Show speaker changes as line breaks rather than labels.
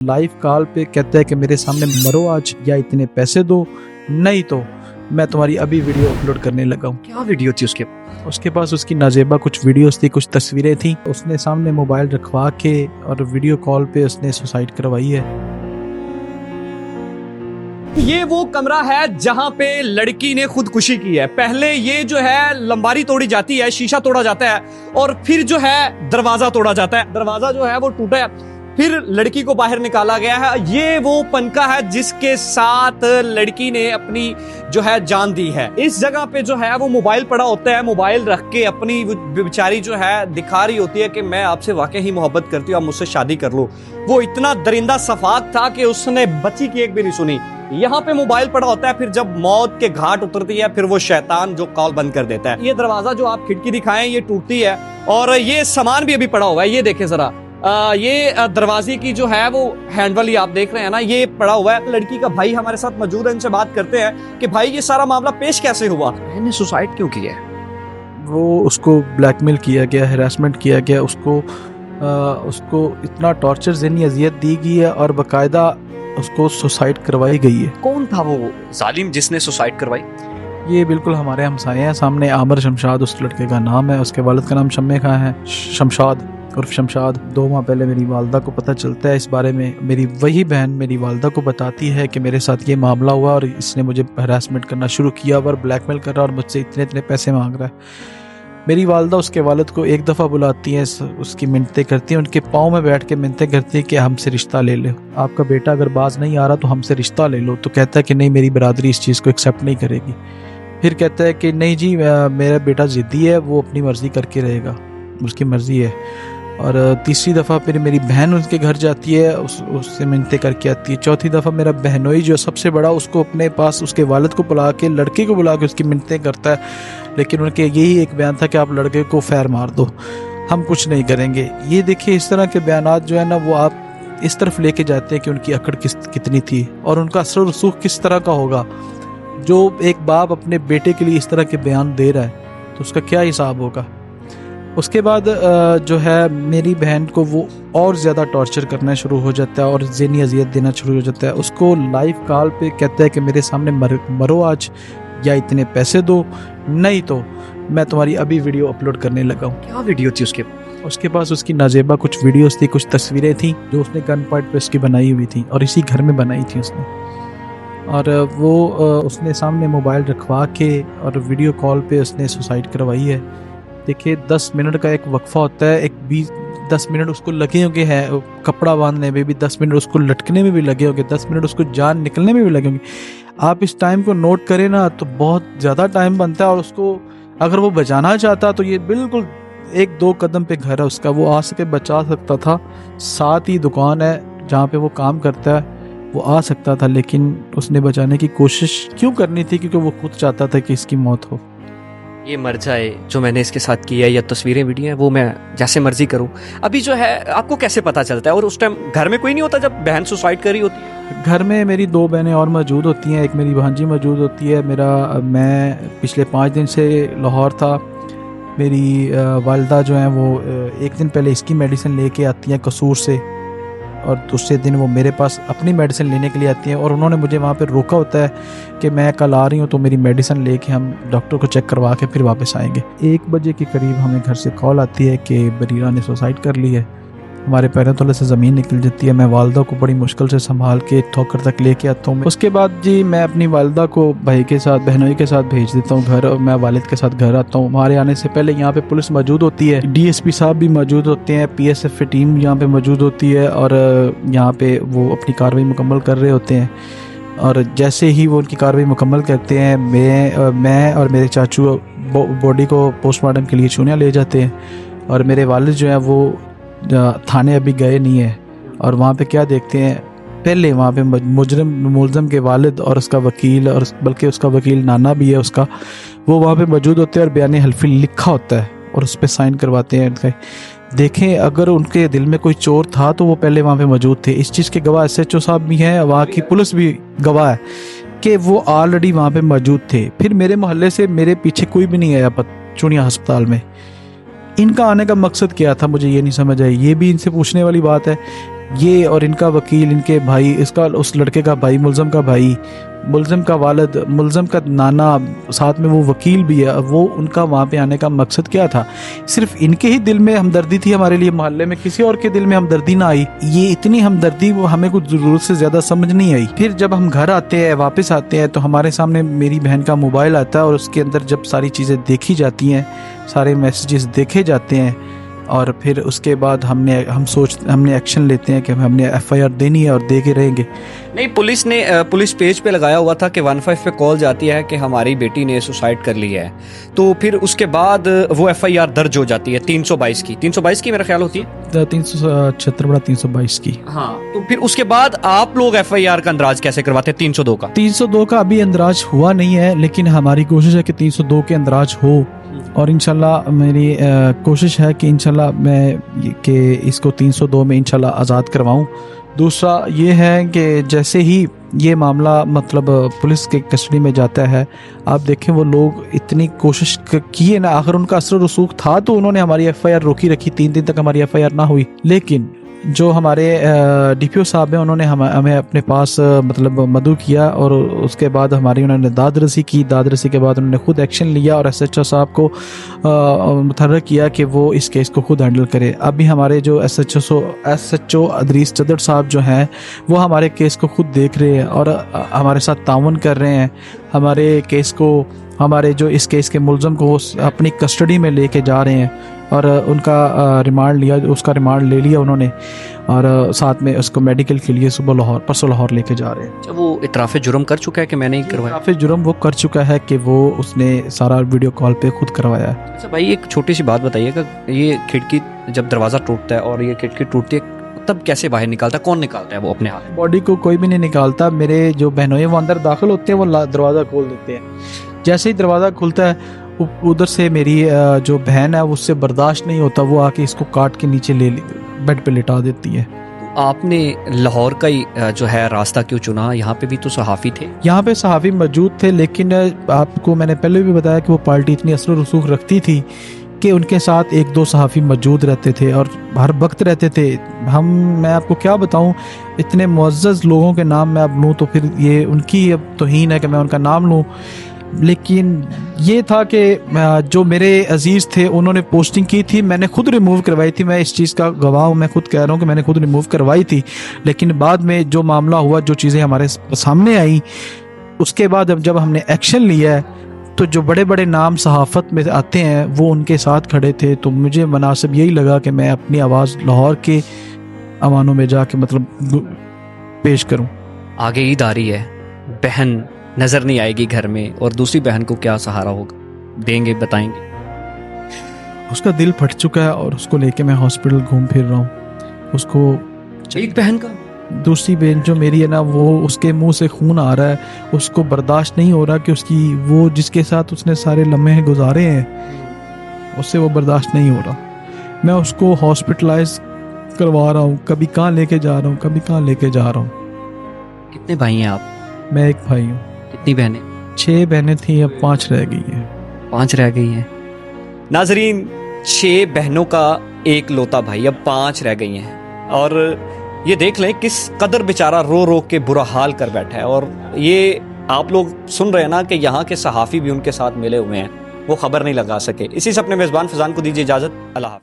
Live call पे कहता है कि मेरे सामने मरो आज या इतने पैसे दो, नहीं तो मैं तुम्हारी अभी वीडियो अपलोड करने लगा हूँ।
क्या वीडियो थी उसके
पास उसकी नाजेबा कुछ वीडियोस थी, कुछ तस्वीरें थी। उसने सामने मोबाइल रखवा के और वीडियो कॉल पे उसने सुसाइड करवाई है।
ये वो कमरा है जहां पे लड़की ने खुदकुशी की है। पहले ये जो है लंबारी तोड़ी जाती है, शीशा तोड़ा जाता है और फिर जो है दरवाजा तोड़ा जाता है। दरवाजा जो है वो टूटा है, फिर लड़की को बाहर निकाला गया है। ये वो पनका है जिसके साथ लड़की ने अपनी जो है जान दी है। इस जगह पे जो है वो मोबाइल पड़ा होता है, मोबाइल रख के अपनी बेचारी जो है दिखा रही होती है कि मैं आपसे वाकई ही मोहब्बत करती हूँ, आप मुझसे शादी कर लो। वो इतना दरिंदा सफाक था कि उसने बच्ची की एक भी नहीं सुनी। यहाँ पे मोबाइल पड़ा होता है, फिर जब मौत के घाट उतरती है फिर वो शैतान जो कॉल बंद कर देता है। ये दरवाजा जो आप खिड़की दिखाएं ये टूटती है और ये सामान भी अभी पड़ा हुआ है। ये देखें जरा, ये दरवाजे की जो है वो हैंडल ही आप देख रहे हैं ना, ये पड़ा हुआ है। लड़की का भाई हमारे साथ मौजूद है, इनसे बात करते हैं कि भाई ये सारा मामला पेश कैसे हुआ,
मैंने सुसाइड क्यों किया है?
वो उसको ब्लैकमेल किया गया, हैरेसमेंट किया गया, उसको इतना टॉर्चर, ज़हनी अजियत दी गई है और बाकायदा उसको सुसाइड करवाई गई है।
कौन था वो जालिम जिसने सुसाइड करवाई?
ये बिल्कुल हमारे हमसाए हैं सामने। आमिर शमशाद उस लड़के का नाम है, उसके वालिद का नाम शम्मे खां है, शमशाद उर्फ शमशाद। 2 माह पहले मेरी वालदा को पता चलता है इस बारे में। मेरी वही बहन मेरी वालदा को बताती है कि मेरे साथ ये मामला हुआ और इसने मुझे हरासमेंट करना शुरू किया और ब्लैकमेल कर रहा और मुझसे इतने इतने पैसे मांग रहा है। मेरी वालदा उसके वालिद को एक दफ़ा बुलाती हैं, उसकी मिन्नतें करती हैं, उनके पाँव में बैठ के मिन्नतें करती हैं कि हमसे रिश्ता ले लो, आपका बेटा अगर बाज नहीं आ रहा तो हमसे रिश्ता ले लो। तो कहता है कि नहीं, मेरी बरादरी इस चीज़ को एक्सेप्ट नहीं करेगी। फिर कहता है कि नहीं जी, मेरा बेटा ज़िद्दी है, वो अपनी मर्ज़ी करके रहेगा, उसकी मर्ज़ी है। और तीसरी दफ़ा फिर मेरी बहन उनके घर जाती है, उससे मिन्नतें करके आती है। चौथी दफ़ा मेरा बहनोई जो सबसे बड़ा, उसको अपने पास उसके वालिद को बुला के, लड़के को बुला के उसकी मिन्नतें करता है, लेकिन उनके यही एक बयान था कि आप लड़के को फैर मार दो, हम कुछ नहीं करेंगे। ये देखिए, इस तरह के बयानात जो है ना वो आप इस तरफ लेके जाते हैं कि उनकी अकड़ कितनी थी और उनका असर रसूख किस तरह का होगा। जो एक बाप अपने बेटे के लिए इस तरह के बयान दे रहा है तो उसका क्या हिसाब होगा। उसके बाद जो है मेरी बहन को वो और ज़्यादा टॉर्चर करना शुरू हो जाता है और ज़हनी अजियत देना शुरू हो जाता है। उसको लाइव कॉल पे कहता है कि मेरे सामने मरो आज या इतने पैसे दो, नहीं तो मैं तुम्हारी अभी वीडियो अपलोड करने लगा हूँ।
क्या वीडियो थी
उसके पास उसकी नाजेबा कुछ वीडियोस थी, कुछ तस्वीरें थी जो उसने गन पॉइंट पे उसकी बनाई हुई थी और इसी घर में बनाई थी उसने। और वो उसने सामने मोबाइल रखवा के और वीडियो कॉल पे उसने सुसाइड करवाई है। देखिए, 10 मिनट का एक वक्फा होता है, 10 मिनट उसको लगे होंगे हैं कपड़ा बांधने में भी, 10 मिनट उसको लटकने में भी लगे होंगे, 10 मिनट उसको जान निकलने में भी लगे होंगे। आप इस टाइम को नोट करें ना तो बहुत ज़्यादा टाइम बनता है। और उसको अगर वो बचाना चाहता तो ये बिल्कुल 1-2 कदम पे घर है उसका, वो आ सके बचा सकता था। साथ ही दुकान है जहाँ पे वो काम करता है, वो आ सकता था, लेकिन उसने बचाने की कोशिश क्यों करनी थी? क्योंकि वो खुद चाहता था कि इसकी मौत हो,
ये मर जाए। जो मैंने इसके साथ किया है या तस्वीरें वीडियो हैं वो मैं जैसे मर्जी करूं। अभी जो है आपको कैसे पता चलता है? और उस टाइम घर में कोई नहीं होता जब बहन सुसाइड कर रही होती है?
घर में मेरी 2 बहनें और मौजूद होती हैं, एक मेरी भांजी मौजूद होती है। मैं पिछले 5 दिन से लाहौर था। मेरी वालदा जो हैं वो 1 दिन पहले इसकी मेडिसिन लेके आती हैं कसूर से और दूसरे दिन वो मेरे पास अपनी मेडिसिन लेने के लिए आती हैं। और उन्होंने मुझे वहाँ पे रोका होता है कि मैं कल आ रही हूँ तो मेरी मेडिसिन लेके हम डॉक्टर को चेक करवा के फिर वापस आएंगे। 1 बजे के करीब हमें घर से कॉल आती है कि बरीरा ने सुसाइड कर ली है। हमारे पैरों तले से ज़मीन निकल जाती है। मैं वालदा को बड़ी मुश्किल से संभाल के ठोकर तक लेके आता हूँ। उसके बाद जी मैं अपनी वालदा को भाई के साथ, बहनोई के साथ भेज देता हूँ घर, और मैं वालिद के साथ घर आता हूँ। हमारे आने से पहले यहाँ पे पुलिस मौजूद होती है, DSP साहब भी मौजूद होते हैं, PSF की टीम यहाँ पे मौजूद होती है और यहाँ पे वो अपनी कार्रवाई मुकम्मल कर रहे होते हैं। और जैसे ही वो उनकी कार्रवाई मुकम्मल करते हैं, मैं और मेरे चाचू बॉडी को पोस्टमार्टम के लिए चूनिया ले जाते हैं। और मेरे वालिद जो हैं वो थाने अभी गए नहीं है और वहाँ पे क्या देखते हैं, पहले वहाँ पे मुलज़म के वालिद और उसका वकील, और बल्कि उसका वकील नाना भी है उसका, वो वहाँ पे मौजूद होते हैं और बयान हल्फी लिखा होता है और उस पर साइन करवाते हैं। देखें, अगर उनके दिल में कोई चोर था तो वो पहले वहाँ पे मौजूद थे। इस चीज़ के गवाह SHO साहब भी हैं, वहाँ की पुलिस भी गवाह है कि वो ऑलरेडी वहाँ पे मौजूद थे। फिर मेरे मोहल्ले से मेरे पीछे कोई भी नहीं आया चुनिया अस्पताल में। इनका आने का मकसद क्या था मुझे ये नहीं समझ आई। ये भी इनसे पूछने वाली बात है ये और इनका वकील, इनके भाई, इसका उस लड़के का भाई, मुलज़म का भाई, मुलज़म का वालिद, मुलज़म का नाना, साथ में वो वकील भी है, वो उनका वहाँ पे आने का मकसद क्या था? सिर्फ इनके ही दिल में हमदर्दी थी हमारे लिए, मोहल्ले में किसी और के दिल में हमदर्दी ना आई। ये इतनी हमदर्दी वो हमें कुछ ज़रूरत से ज़्यादा समझ नहीं आई। फिर जब हम घर आते हैं, वापस आते हैं, तो हमारे सामने मेरी बहन का मोबाइल आता है और उसके अंदर जब सारी चीज़ें देखी जाती हैं, सारे मैसेजेस देखे जाते हैं, और फिर उसके बाद हमने एक्शन लेते हैं कि हमने एफआईआर देनी है और दे के रहेंगे।
नहीं, पुलिस ने पुलिस पेज पे लगाया हुआ था कि 15 पे कॉल जाती है कि हमारी बेटी ने सुसाइड कर लिया है, तो फिर उसके बाद वो एफआईआर दर्ज हो जाती है 322 की मेरा ख्याल होती है
376/322 की।
हाँ, तो फिर उसके बाद आप लोग एफआईआर का अंदराज कैसे करवाते हैं 302 का?
302 का अभी अंदराज हुआ नहीं है, लेकिन हमारी कोशिश है कि 302 के अंदराज हो, और इंशाल्लाह मेरी कोशिश है कि इंशाल्लाह इसको 302 में इंशाल्लाह आज़ाद करवाऊं। दूसरा ये है कि जैसे ही ये मामला मतलब पुलिस के कस्टडी में जाता है, आप देखें वो लोग इतनी कोशिश किए ना, आखिर उनका असर रसूख था तो उन्होंने हमारी एफआईआर रोकी रखी, 3 दिन तक हमारी एफआईआर ना हुई। लेकिन जो हमारे डीपीओ साहब हैं, उन्होंने हमें अपने पास मतलब मदऊ किया, और उसके बाद हमारी उन्होंने दादरसी की। दादरसी के बाद उन्होंने खुद एक्शन लिया और एसएचओ साहब को मुतहर्रिक किया कि वो इस केस को खुद हैंडल करे। अभी हमारे जो एसएचओ अदरीस चदर साहब जो हैं, वो हमारे केस को खुद देख रहे हैं और हमारे साथ ताउन कर रहे हैं। हमारे केस को, हमारे जो इस केस के मुलज़म को अपनी कस्टडी में लेके जा रहे हैं, और उनका उसका रिमांड ले लिया उन्होंने, और साथ में उसको मेडिकल के लिए परसों लाहौर लेके जा रहे हैं।
अच्छा, वो इतराफ़ जुर्म कर चुका है कि मैंने ही करवाया?
इतराफ़ जुर्म वो कर चुका है कि वो उसने सारा वीडियो कॉल पे खुद करवाया है।
अच्छा भाई, एक छोटी सी बात बताइएगा, ये खिड़की जब दरवाज़ा टूटता है और ये खिड़की टूटती है, तब कैसे बाहर निकालता है? कौन निकालता है वो अपने हाथ?
बॉडी को कोई भी नहीं निकालता। मेरे जो बहनों हैं वो अंदर दाखिल होते हैं, वो दरवाज़ा खोल देते हैं। जैसे ही दरवाज़ा खुलता है, उधर से मेरी जो बहन है उससे बर्दाश्त नहीं होता, वो आके इसको काट के नीचे बेड पे लिटा देती है।
आपने लाहौर का ही जो है रास्ता क्यों चुना? यहाँ पे भी तो सहाफ़ी थे।
यहाँ पे सहाफ़ी मौजूद थे, लेकिन आपको मैंने पहले भी बताया कि वो पार्टी इतनी असर रसूख रखती थी कि उनके साथ 1-2 सहाफ़ी मौजूद रहते थे और हर वक्त रहते थे। मैं आपको क्या बताऊँ, इतने मुअज़्ज़ज़ लोगों के नाम मैं अब लूँ तो फिर ये उनकी अब तौहीन है कि मैं उनका नाम लूँ। लेकिन ये था कि जो मेरे अजीज़ थे उन्होंने पोस्टिंग की थी, मैंने खुद रिमूव करवाई थी। मैं इस चीज़ का गवाह हूँ, मैं खुद कह रहा हूँ कि मैंने खुद रिमूव करवाई थी। लेकिन बाद में जो मामला हुआ, जो चीज़ें हमारे सामने आई, उसके बाद जब हमने एक्शन लिया है, तो जो बड़े बड़े नाम सहाफ़त में आते हैं वो उनके साथ खड़े थे। तो मुझे मुनासिब यही लगा कि मैं अपनी आवाज़ लाहौर के अवानों में जाके मतलब पेश करूँ।
आगे ईद आ रही है, बहन नज़र नहीं आएगी घर में, और दूसरी बहन को क्या सहारा होगा देंगे, बताएंगे?
उसका दिल फट चुका है और उसको लेके मैं हॉस्पिटल घूम फिर रहा हूँ। उसको
एक बहन का,
दूसरी बहन जो मेरी है ना, वो उसके मुंह से खून आ रहा है, उसको बर्दाश्त नहीं हो रहा कि वो जिसके साथ उसने सारे लम्हे गुजारे हैं, उससे वो बर्दाश्त नहीं हो रहा। मैं उसको हॉस्पिटलाइज करवा रहा हूँ, कभी कहाँ लेके जा रहा हूँ, कभी कहाँ लेके जा रहा हूँ।
कितने भाई हैं आप?
मैं एक भाई हूँ।
कितनी बहनें?
6 बहनें थी, अब 5 रह गई हैं।
5 रह गई हैं। नाजरीन, 6 बहनों का एक लौता भाई, अब 5 रह गई हैं। और ये देख लें किस कदर बेचारा रो रो के बुरा हाल कर बैठा है। और ये आप लोग सुन रहे हैं ना कि यहाँ के सहाफ़ी भी उनके साथ मिले हुए हैं, वो खबर नहीं लगा सके। इसी से अपने मेज़बान फैज़ान को दीजिए इजाज़त। अल्लाह हाफ़िज़।